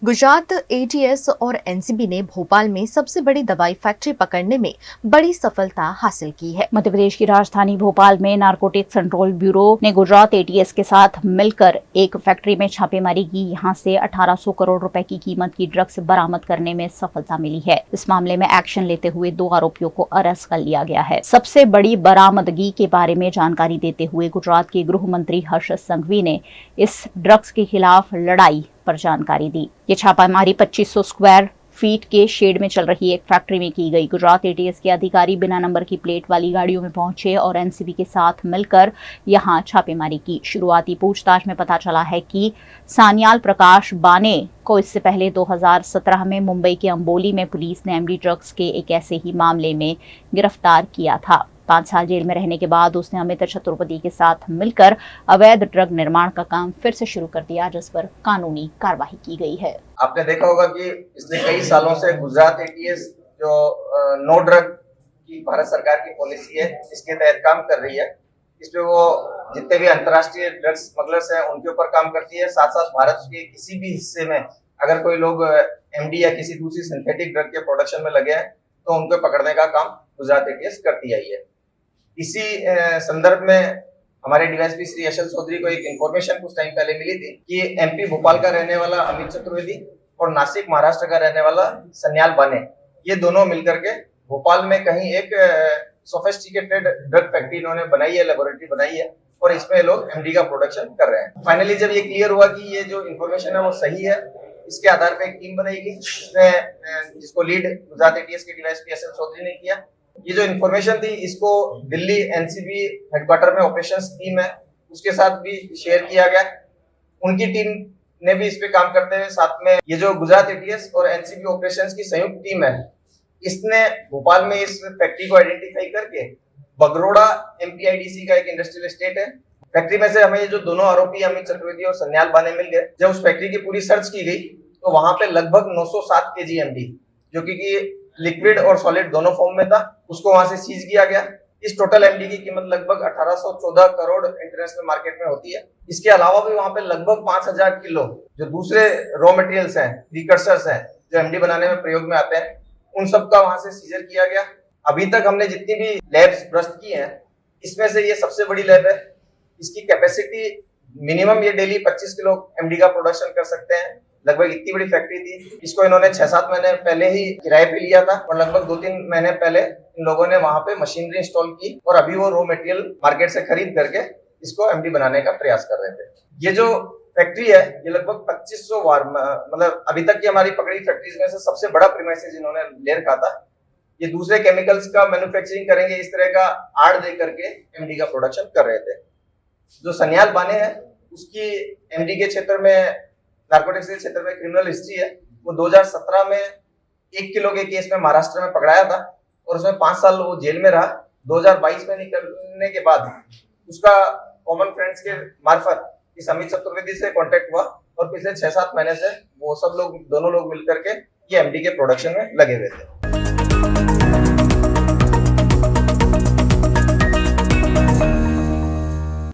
Gujarat ATS और NCB ने भोपाल में सबसे बड़ी दवाई फैक्ट्री पकड़ने में बड़ी सफलता हासिल की है। मध्य प्रदेश की राजधानी भोपाल में नारकोटिक्स कंट्रोल ब्यूरो ने गुजरात एटीएस के साथ मिलकर एक फैक्ट्री में छापेमारी की। यहां से 1800 करोड़ रुपए की कीमत की ड्रग्स बरामद करने में सफलता मिली है। इस मामले में एक्शन लेते हुए 2 आरोपियों को अरेस्ट कर लिया गया है। सबसे बड़ी बरामदगी के बारे में जानकारी देते हुए गुजरात के गृह मंत्री हर्ष संघवी ने इस ड्रग्स के खिलाफ लड़ाई पर जानकारी दी। ये छापामारी 2500 स्क्वायर फीट के शेड में चल रही एक फैक्ट्री में की गई। गुजरात एटीएस के अधिकारी बिना नंबर की प्लेट वाली गाड़ियों में पहुंचे और एनसीबी के साथ मिलकर यहां छापेमारी की। शुरुआती पूछताछ में पता चला है कि सान्याल प्रकाश बाने को इससे पहले 2017 में मुंबई के अंबोली में पुलिस ने एमडी ड्रग्स के एक ऐसे ही मामले में गिरफ्तार किया था। 5 साल जेल में रहने के बाद उसने अमित चतुर्वेदी के साथ मिलकर अवैध ड्रग निर्माण का काम फिर से शुरू कर दिया, जिस पर कानूनी कार्रवाई की गई है। आपने देखा होगा कि पिछले कई सालों से गुजरात एटीएस जो नो ड्रग की भारत सरकार की पॉलिसी है, इसके तहत काम कर रही है। इसमें वो जितने भी अंतर्राष्ट्रीय ड्रग्स स्मगलर्स हैं उनके ऊपर काम करती है। साथ साथ भारत के किसी भी हिस्से में अगर कोई लोग एमडी या किसी दूसरी सिंथेटिक ड्रग के प्रोडक्शन में लगे हैं तो उनको पकड़ने का काम गुजरात एटीएस करती आई है। इसी संदर्भ में हमारे डीवाईएसपी श्री यशल चौधरी को एक इन्फॉर्मेशन कुछ टाइम पहले मिली थी कि एमपी भोपाल का रहने वाला अमित चतुर्वेदी और नासिक महाराष्ट्र का रहने वाला सन्याल बाने, ये दोनों मिलकर के भोपाल में कहीं एक सोफिस्टिकेटेड ड्रग फैक्ट्री इन्होंने बनाई है, लेबोरेटरी बनाई है और इसमें लोग एमडी का प्रोडक्शन कर रहे हैं। फाइनली जब ये क्लियर हुआ कि ये जो इन्फॉर्मेशन है वो सही है, इसके आधार पर एक टीम बनाई जिसको लीड गुजरात एटीएस के डीवाईएसपी यशल चौधरी ने किया। ये जो इन्फॉर्मेशन थी इसको दिल्ली एनसीबी हेडक्वार्टर में ऑपरेशंस टीम है उसके साथ भी शेयर किया गया। उनकी टीम ने भी इस पे काम करते हुए साथ में ये जो गुजरात एटीएस और एनसीबी ऑपरेशंस की संयुक्त टीम है, इसने भोपाल में इस फैक्ट्री को आइडेंटिफाई करके बगरोड़ा एमपीआईडीसी का एक इंडस्ट्रियल एस्टेट है, फैक्ट्री में से हमें ये जो दोनों आरोपी अमित चतुर्वेदी और सन्याल बाने मिल गए। जब उस फैक्ट्री की पूरी सर्च की गई तो वहां पे लगभग 907 केजी एमडी, जो कि लिक्विड और सॉलिड दोनों फॉर्म में था, उसको वहां से सीज किया गया। इस टोटल एमडी की कीमत लगभग 1814 करोड़ इंटरनेशनल मार्केट में होती है। इसके अलावा भी वहां पे लगभग 5000 किलो जो दूसरे रॉ मटेरियल्स हैं, प्रीकर्सर्स हैं, जो एमडी बनाने में प्रयोग में आते हैं, उन सब का वहां से सीजर किया गया। अभी तक हमने जितनी भी लैब्स भ्रष्ट की हैं, इसमें से ये सबसे बड़ी लैब है। इसकी कैपेसिटी मिनिमम ये डेली 25 किलो एमडी का प्रोडक्शन कर सकते हैं। लगभग इतनी बड़ी फैक्ट्री थी। इसको इन्होंने 6-7 महीने पहले ही किराए पे लिया था और लगभग 2-3 महीने पहले इन लोगों ने वहां पे मशीनरी इंस्टॉल की और अभी वो रॉ मटेरियल मार्केट से खरीद करके इसको एमडी बनाने का प्रयास कर रहे थे। ये जो फैक्ट्री है ये लगभग 2500 वार, मतलब अभी तक की हमारी पकड़ी फैक्ट्रीज में से सबसे बड़ा प्रीमाइसेस इन्होंने ले रखा था। ये दूसरे केमिकल्स का मैन्युफैक्चरिंग करेंगे, इस तरह का आड़ दे करके एमडी का प्रोडक्शन कर रहे थे। जो सन्याल बाने है उसकी एमडी के क्षेत्र में, नार्कोटिक्स के क्षेत्र में क्रिमिनल हिस्ट्री है। वो 2017 में 1 किलो के केस में महाराष्ट्र में पकड़ाया था और उसमें 5 साल वो जेल में रहा। 2022 में निकलने के बाद उसका कॉमन फ्रेंड्स के मार्फत इस अमित चतुर्वेदी से कांटेक्ट हुआ और पिछले 6-7 महीने से वो सब लोग, दोनों लोग मिलकर के ये एमडी के प्रोडक्शन में लगे हुए थे।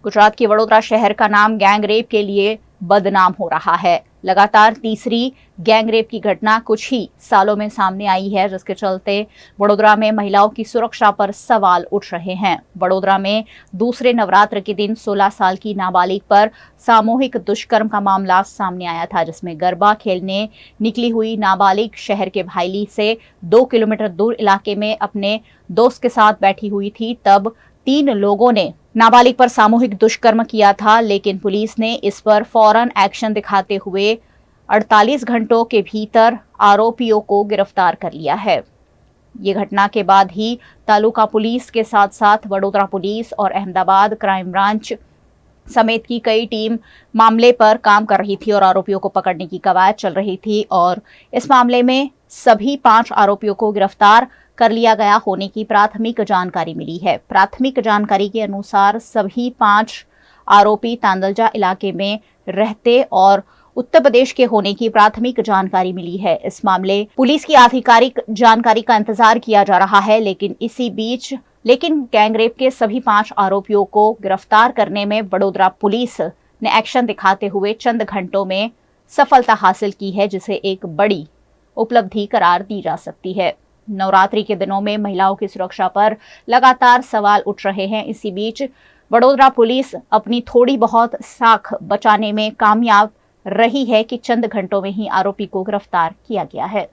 गुजरात के वडोदरा शहर का नाम गैंग रेप के लिए बदनाम हो रहा है। लगातार तीसरी गैंग रेप की घटना कुछ ही सालों में सामने आई है, जिसके चलते वडोदरा में महिलाओं की सुरक्षा पर सवाल उठ रहे हैं। वडोदरा में दूसरे नवरात्र के दिन 16 साल की नाबालिग पर सामूहिक दुष्कर्म का मामला सामने आया था, जिसमें गरबा खेलने निकली हुई नाबालिग शहर के भाईली से 2 किलोमीटर दूर इलाके में अपने दोस्त के साथ बैठी हुई थी। तब 3 लोगों ने नाबालिग पर सामूहिक दुष्कर्म किया था, लेकिन पुलिस ने इस पर फौरन एक्शन दिखाते हुए 48 घंटों के भीतर आरोपियों को गिरफ्तार कर लिया है। ये घटना के बाद ही तालुका पुलिस के साथ साथ वडोदरा पुलिस और अहमदाबाद क्राइम ब्रांच समेत की कई टीम मामले पर काम कर रही थी और आरोपियों को पकड़ने की कवायद चल रही थी और इस मामले में सभी 5 आरोपियों को गिरफ्तार कर लिया गया होने की प्राथमिक जानकारी मिली है। प्राथमिक जानकारी के अनुसार सभी 5 आरोपी तांदलजा इलाके में रहते और उत्तर प्रदेश के होने की प्राथमिक जानकारी मिली है। इस मामले पुलिस की आधिकारिक जानकारी का इंतजार किया जा रहा है, लेकिन गैंगरेप के सभी 5 आरोपियों को गिरफ्तार करने में वडोदरा पुलिस ने एक्शन दिखाते हुए चंद घंटों में सफलता हासिल की है, जिसे एक बड़ी उपलब्धि करार दी जा सकती है। नवरात्रि के दिनों में महिलाओं की सुरक्षा पर लगातार सवाल उठ रहे हैं। इसी बीच वडोदरा पुलिस अपनी थोड़ी बहुत साख बचाने में कामयाब रही है कि चंद घंटों में ही आरोपी को गिरफ्तार किया गया है।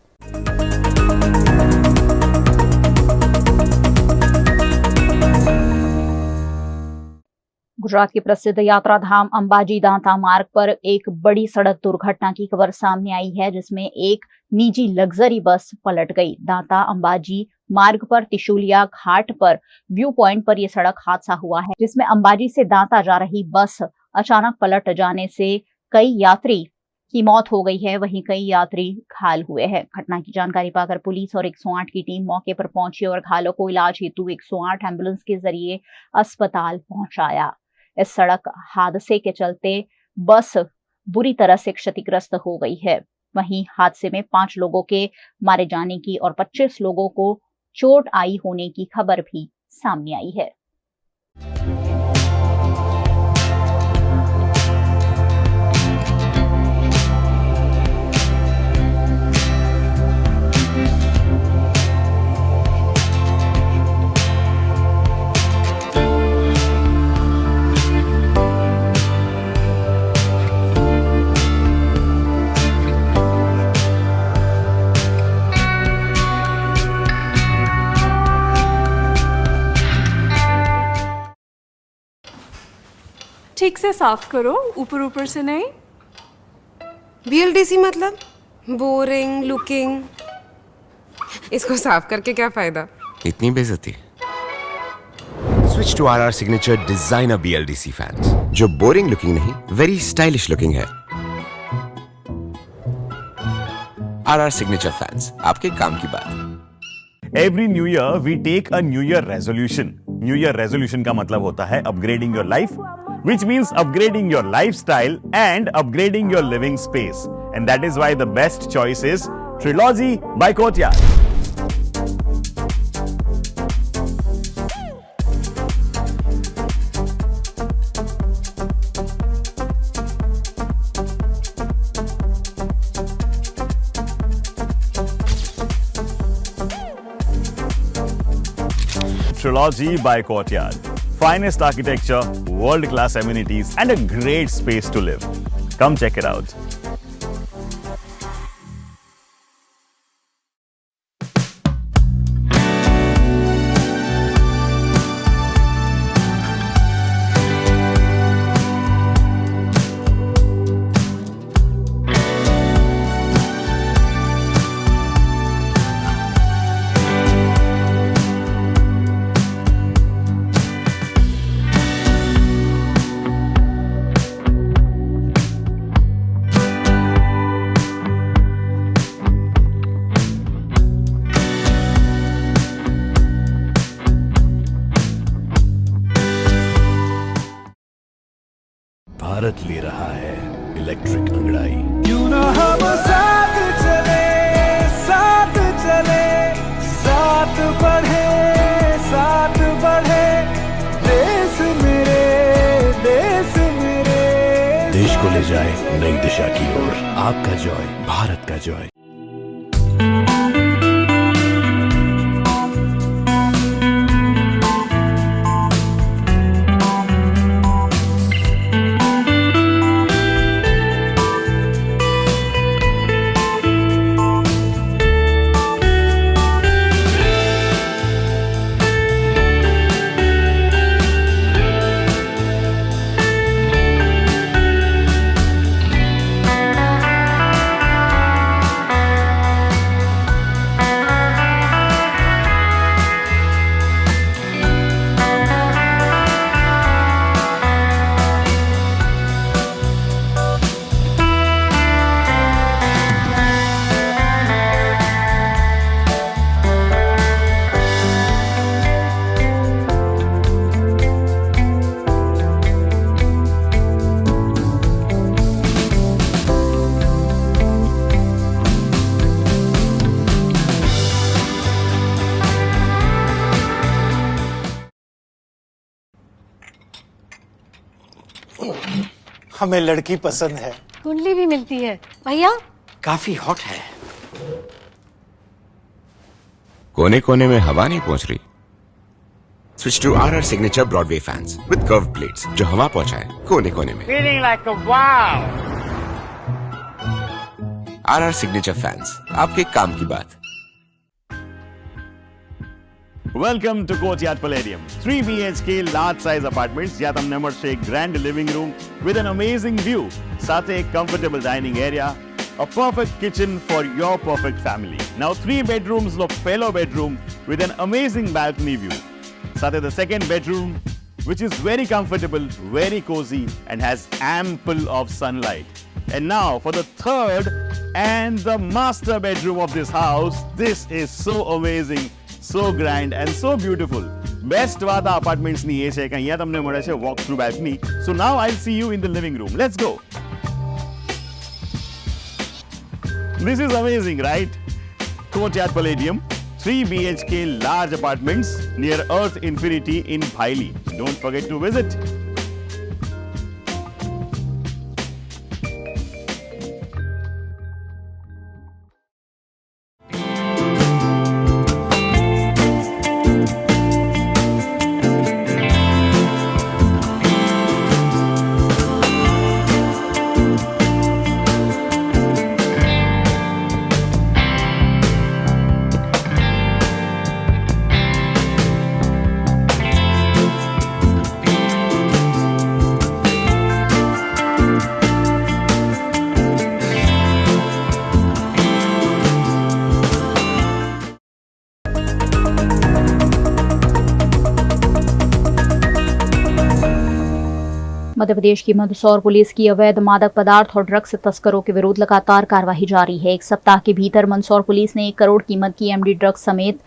गुजरात के प्रसिद्ध यात्रा धाम अंबाजी दांता मार्ग पर एक बड़ी सड़क दुर्घटना की खबर सामने आई है, जिसमें एक निजी लग्जरी बस पलट गई। दांता अंबाजी मार्ग पर त्रिशूलिया घाट पर व्यू पॉइंट पर यह सड़क हादसा हुआ है, जिसमें अंबाजी से दांता जा रही बस अचानक पलट जाने से कई यात्री की मौत हो गई है, वहीं कई यात्री घायल हुए हैं। घटना की जानकारी पाकर पुलिस और 108 की टीम मौके पर पहुंची और घायलों को इलाज हेतु 108 एम्बुलेंस के जरिए अस्पताल पहुंचाया। इस सड़क हादसे के चलते बस बुरी तरह से क्षतिग्रस्त हो गई है। वहीं हादसे में 5 लोगों के मारे जाने की और 25 लोगों को चोट आई होने की खबर भी सामने आई है। ठीक से साफ करो, ऊपर ऊपर से नहीं। BLDC मतलब बोरिंग लुकिंग। इसको साफ करके क्या फायदा? इतनी बेइज्जती। Switch to RR signature designer BLDC fans, जो बोरिंग लुकिंग नहीं, वेरी स्टाइलिश लुकिंग है। RR सिग्नेचर फैंस, आपके काम की बात। Every new year we take a New Year resolution. New Year resolution का मतलब होता है upgrading your life, which means upgrading your lifestyle and upgrading your living space. And that is why the best choice is Trilogy by Courtyard. Trilogy by Courtyard. Finest architecture, world-class amenities, and a great space to live. Come check it out. Bharat ले रहा है electric अंगड़ाई। क्यों ना हम साथ चले, साथ चले, साथ बढ़े, साथ बढ़े, देश मेरे, देश मेरे। देश को ले जाए नई दिशा की ओर। आपका जॉय, भारत का जॉय। हमें लड़की पसंद है, कुंडली भी मिलती है भैया। काफी हॉट है। कोने कोने में हवा नहीं पहुंच रही? Switch to RR signature Broadway fans with curve plates जो हवा पहुंचाए कोने कोने में। Feeling like a wow. RR signature fans, आपके काम की बात। Welcome to Courtyard Palladium. 3 BHK large size apartments જ્યાં તમને મળશે એક grand living room with an amazing view, સાથે એક comfortable dining area, a perfect kitchen for your perfect family. Now 3 bedrooms નો પહેલો bedroom with an amazing balcony view. સાથે the second bedroom which is very comfortable, very cozy and has ample of sunlight. And now for the third and the master bedroom of this house. This is so amazing. So grand and so beautiful. Best વાત આ apartments ની એ છે કે અહીંયા તમને મળે છે walk through balcony. So now I'll see you in the living room. Let's go. This is amazing, right? Courtyard Palladium, 3 BHK large apartments near Earth Infinity in Bhaili. Don't forget to visit. Madhya Pradesh की Mandsaur police की अवैध मादक पदार्थ और drugs तस्करों के विरुद्ध लगातार कार्रवाई जारी है। एक सप्ताह के भीतर मंदसौर पुलिस ने 1 करोड़ कीमत की एमडी ड्रग्स समेत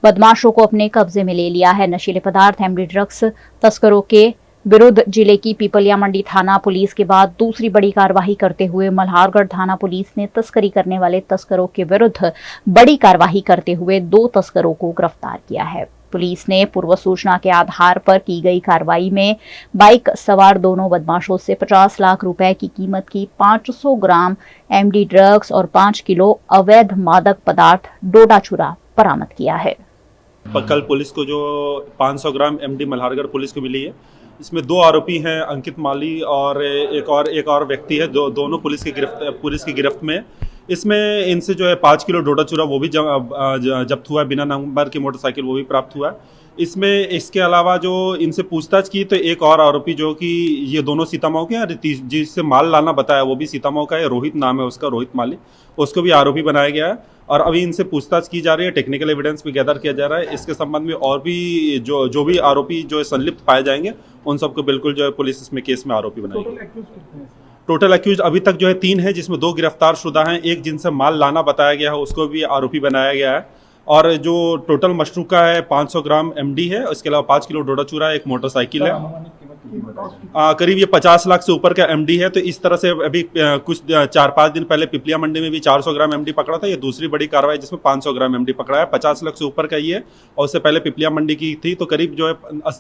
बदमाशों को अपने कब्जे में ले लिया है। नशीले पदार्थ एमडी ड्रग्स तस्करों के विरुद्ध जिले की पीपलिया मंडी थाना पुलिस के बाद दूसरी बड़ी कार्रवाई करते हुए मल्हारगढ़ थाना पुलिस ने तस्करी करने वाले तस्करों के विरुद्ध बड़ी कार्रवाई करते हुए 2 तस्करों को गिरफ्तार किया है। पुलिस ने पूर्व सूचना के आधार पर की गई कार्रवाई में बाइक सवार दोनों बदमाशों से 50 लाख रुपए की कीमत की 500 ग्राम एमडी ड्रग्स और 5 किलो अवैध मादक पदार्थ डोडा चूरा बरामद किया है। कल पुलिस को जो 500 ग्राम एमडी मल्हारगढ़ पुलिस को मिली है, इसमें 2 आरोपी हैं, अंकित माली और एक और व्यक्ति है, दोनों पुलिस की गिरफ्त में। इसमें इनसे जो है 5 किलो डोडा चूरा वो भी जब्त हुआ है, बिना नंबर की मोटरसाइकिल वो भी प्राप्त हुआ है। इसमें इसके अलावा जो इनसे पूछताछ की तो एक और आरोपी जो कि ये दोनों सीतामऊ के हैं, जिससे माल लाना बताया वो भी सीतामऊ का है, रोहित नाम है उसका, रोहित माली, उसको भी आरोपी बनाया गया है। और अभी इनसे पूछताछ की जा रही है, टेक्निकल एविडेंस भी गैदर किया जा रहा है। इसके संबंध में और भी जो भी आरोपी जो संलिप्त पाए जाएंगे उन सबको बिल्कुल जो है पुलिस इसमें केस में आरोपी बनाएगी। टोटल अक्यूज अभी तक जो है 3 है, जिसमें 2 गिरफ्तार शुदा हैं, एक जिनसे माल लाना बताया गया है उसको भी आरोपी बनाया गया है। और जो टोटल मशरूका है 500 ग्राम एमडी है, इसके अलावा 5 किलो डोडा चूरा, एक मोटरसाइकिल है, करीब ये 50 लाख से ऊपर का एमडी है। तो इस तरह से अभी कुछ 4-5 दिन पहले पिपलिया मंडी में भी 400 ग्राम एमडी पकड़ा था। ये दूसरी बड़ी कार्रवाई जिसमें 500 ग्राम एमडी पकड़ा है, 50 लाख से ऊपर का ये, और उससे पहले पिपलिया मंडी की थी। तो करीब जो है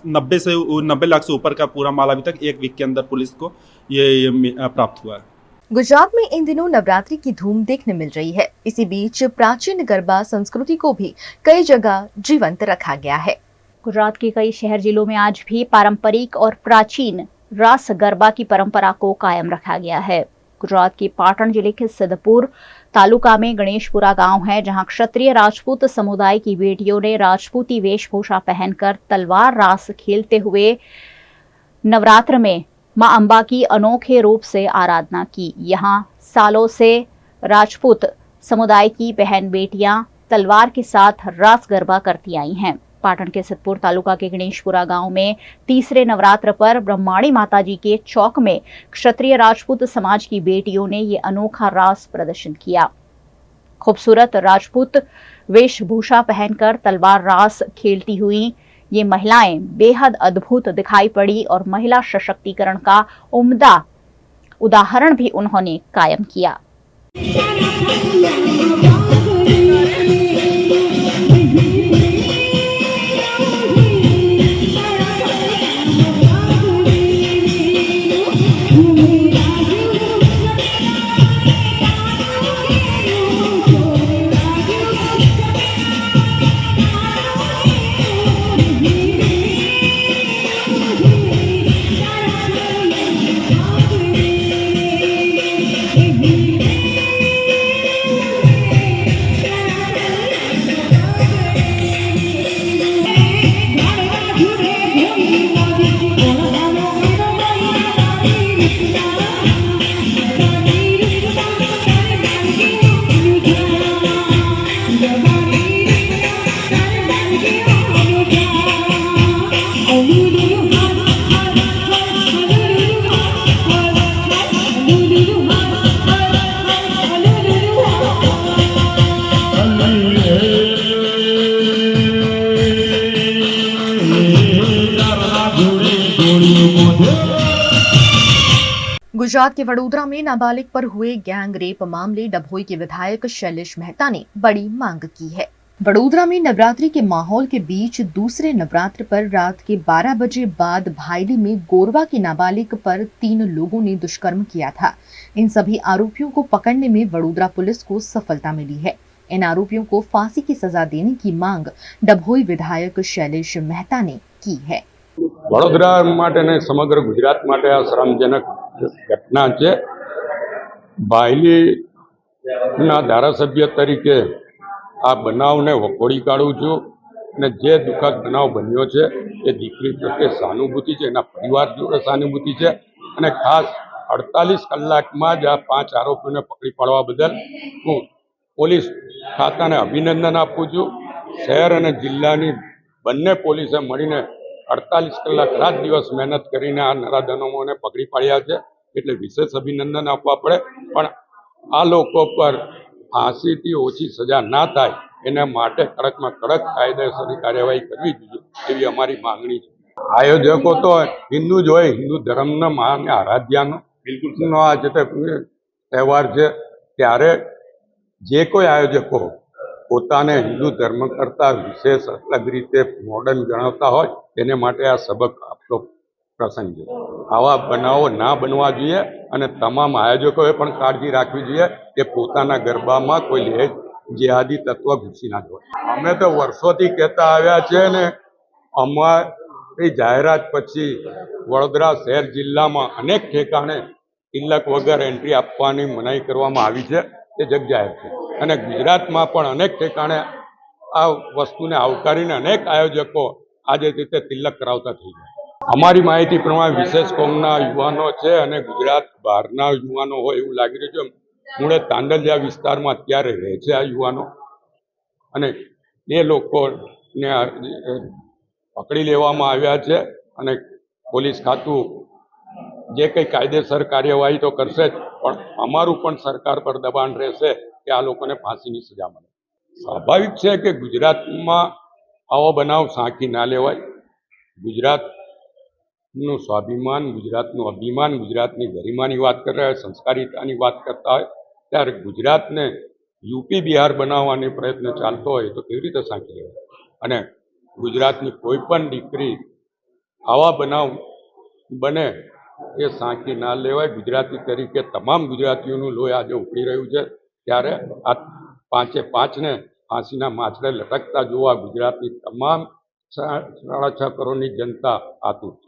90 लाख से ऊपर का पूरा माल अभी तक 1 वीक के अंदर पुलिस को ये प्राप्त हुआ है। गुजरात में इन दिनों नवरात्रि की धूम देखने मिल रही है। इसी बीच प्राचीन गरबा संस्कृति को भी कई जगह जीवंत रखा गया है। गुजरात के कई शहर जिलों में आज भी पारंपरिक और प्राचीन रास गरबा की परंपरा को कायम रखा गया है। गुजरात के पाटन जिले के सिद्धपुर तालुका में गणेशपुरा गांव है, जहां क्षत्रिय राजपूत समुदाय की बेटियों ने राजपूती वेशभूषा पहनकर तलवार रास खेलते हुए नवरात्र में मां अंबा की अनोखे रूप से आराधना की। यहाँ सालों से राजपूत समुदाय की बहन बेटियां तलवार के साथ रास गरबा करती आई हैं। पाटन के सिद्धपुर तालुका के गणेशपुरा गांव में तीसरे नवरात्र पर ब्रह्माणी माताजी के चौक में क्षत्रिय राजपूत समाज की बेटियों ने ये अनोखा रास प्रदर्शन किया। खूबसूरत राजपूत वेशभूषा पहनकर तलवार रास खेलती हुई ये महिलाएं बेहद अद्भुत दिखाई पड़ी और महिला सशक्तिकरण का उम्दा उदाहरण भी उन्होंने कायम किया। गुजरात के वडोदरा में नाबालिग पर हुए गैंग रेप मामले डभोई के विधायक शैलेश मेहता ने बड़ी मांग की है। वडोदरा में नवरात्रि के माहौल के बीच दूसरे नवरात्र पर रात के 12 बजे बाद भायली में गोरवा की नाबालिग पर 3 लोगों ने दुष्कर्म किया था। इन सभी आरोपियों को पकड़ने में वडोदरा पुलिस को सफलता मिली है। इन आरोपियों को फांसी की सजा देने की मांग डभोई विधायक शैलेश मेहता ने की है। વડોદરા માટે ને સમગ્ર ગુજરાત માટે આ શરમજનક ઘટના છે। ભાયલીના ધારાસભ્ય તરીકે આ બનાવને વખોડી કાઢું છું અને જે દુઃખદ બનાવ બન્યો છે એ દીકરી પ્રત્યે સહાનુભૂતિ છે, એના પરિવાર જોડે સહાનુભૂતિ છે અને ખાસ 48 કલાકમાં જ આ 5 આરોપીઓને પકડી પાડવા બદલ હું પોલીસ ખાતાને અભિનંદન આપું છું। શહેર અને જિલ્લાની બંને પોલીસે મળીને 48 કલાક રાત દિવસ મહેનત કરીને આ નરાધમોને પકડી પાડ્યા છે, એટલે વિશેષ અભિનંદન આપવા પડે। પણ આ લોકો પર ફાંસીથી ઓછી સજા ના થાય એના માટે કડકમાં કડક કાયદેસરની કાર્યવાહી કરવી જોઈએ એવી અમારી માંગણી છે। આયોજકો તો હિન્દુ જ હોય, હિન્દુ ધર્મના મહાન આરાધ્યાનો બિલકુલનો આ જે તહેવાર છે ત્યારે જે કોઈ આયોજકો પોતાને હિન્દુ ધર્મ કરતાં વિશેષ અલગ રીતે મોડર્ન ગણાવતા હોય તેને માટે આ સબક આપતો પ્રસંગ છે। આવા બનાવો ના બનવા જોઈએ અને તમામ આયોજકોએ પણ કાળજી રાખવી જોઈએ કે પોતાના ગરબામાં કોઈ જેહાદી તત્વ ઘૂસી ના જાય। અમે તો વર્ષોથી કહેતા આવ્યા છે ને અમારી જાહેરાત પછી વડોદરા શહેર જિલ્લામાં અનેક ઠેકાણે તિલક વગર એન્ટ્રી આપવાની મનાઈ કરવામાં આવી છે, તે જગજાહેર છે અને ગુજરાતમાં પણ અનેક ઠેકાણે આ વસ્તુને આવકારીને અનેક આયોજકો આજે રીતે તિલક કરાવતા થઈ ગયા। અમારી માહિતી પ્રમાણે વિશેષ કોમના યુવાનો છે અને ગુજરાત બહારના યુવાનો હોય એવું લાગી રહ્યું છે। મૂળે તાંડલિયા વિસ્તારમાં અત્યારે રહે છે આ યુવાનો અને એ લોકોને પકડી લેવામાં આવ્યા છે અને પોલીસ ખાતું જે કંઈ કાયદેસર કાર્યવાહી તો કરશે જ, પણ અમારું પણ સરકાર પર દબાણ રહેશે કે આ લોકોને ફાંસીની સજા મળે। સ્વાભાવિક છે કે ગુજરાતમાં આવો બનાવ સાંખી ના લેવાય। ગુજરાતનું સ્વાભિમાન, ગુજરાતનું અભિમાન, ગુજરાતની ગરિમાની વાત કરતા હોય, સંસ્કારિતાની વાત કરતા હોય ત્યારે ગુજરાતને યુપી બિહાર બનાવવાની પ્રયત્ન ચાલતો હોય તો કેવી રીતે સાંખી લેવાય? અને ગુજરાતની કોઈ પણ દીકરી આવા બનાવ બને એ સાંખી ના લેવાય। ગુજરાતી તરીકે તમામ ગુજરાતીઓનું લોહી આજે ઉકળી રહ્યું છે ત્યારે આ 5-5ને ફાંસીના માછડે લટકતા જોવા ગુજરાતની તમામ 6.5 કરોડની જનતા આતુર છે।